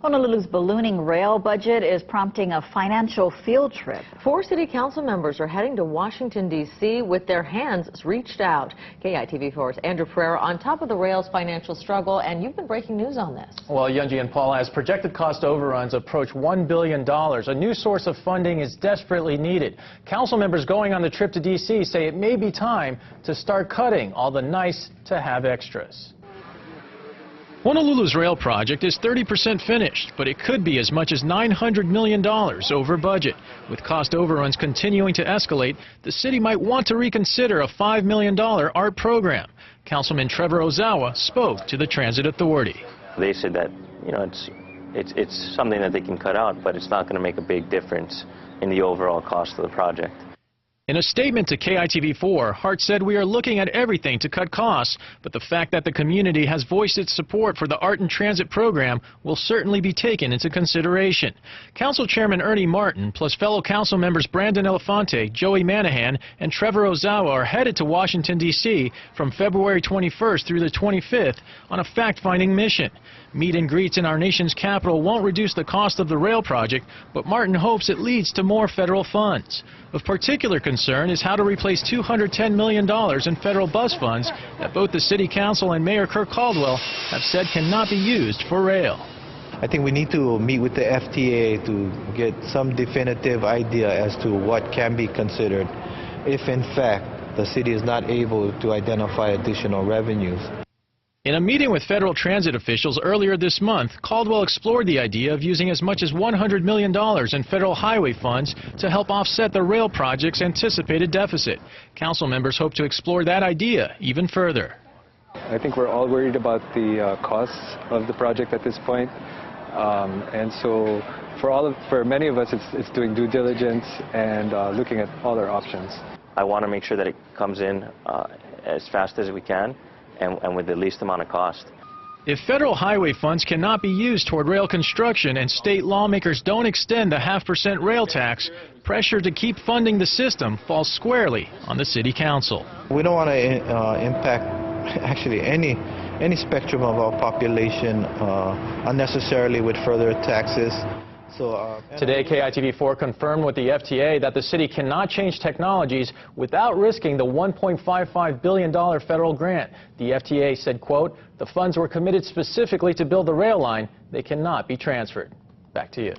Honolulu's ballooning rail budget is prompting a financial field trip. 4 city council members are heading to Washington, D.C. with their hands reached out. KITV4's Andrew Pereira on top of the rail's financial struggle, and you've been breaking news on this. Well, Yunji and Paul, as projected cost overruns approach $1 billion, a new source of funding is desperately needed. Council members going on the trip to D.C. say it may be time to start cutting all the nice-to-have extras. Honolulu's rail project is 30% finished, but it could be as much as $900 million over budget. With cost overruns continuing to escalate, the city might want to reconsider a $5 million art program. Councilman Trevor Ozawa spoke to the Transit Authority. They said that, it's something that they can cut out, but it's not going to make a big difference in the overall cost of the project. In a statement to KITV4, Hart said, "We are looking at everything to cut costs, but the fact that the community has voiced its support for the Art in Transit program will certainly be taken into consideration." Council Chairman Ernie Martin, plus fellow council members Brandon Elefante, Joey Manahan, and Trevor Ozawa are headed to Washington, D.C. from February 21st through the 25th on a fact-finding mission. Meet and greets in our nation's capital won't reduce the cost of the rail project, but Martin hopes it leads to more federal funds. Of particular concern is how to replace $210 million in federal bus funds that both the City Council and Mayor Kirk Caldwell have said cannot be used for rail. I think we need to meet with the FTA to get some definitive idea as to what can be considered if, in fact, the city is not able to identify additional revenues. In a meeting with federal transit officials earlier this month, Caldwell explored the idea of using as much as $100 million in federal highway funds to help offset the rail project's anticipated deficit. Council members hope to explore that idea even further. I think we're all worried about the costs of the project at this point. And so for many of us, it's doing due diligence and looking at all our options. I want to make sure that it comes in as fast as we can and with the least amount of cost. If federal highway funds cannot be used toward rail construction and state lawmakers don't extend the 0.5% rail tax, pressure to keep funding the system falls squarely on the City Council. We don't want to impact actually any spectrum of our population unnecessarily with federal taxes. Today, KITV4 confirmed with the FTA that the city cannot change technologies without risking the $1.55 billion federal grant. The FTA said, quote, "The funds were committed specifically to build the rail line. They cannot be transferred." Back to you.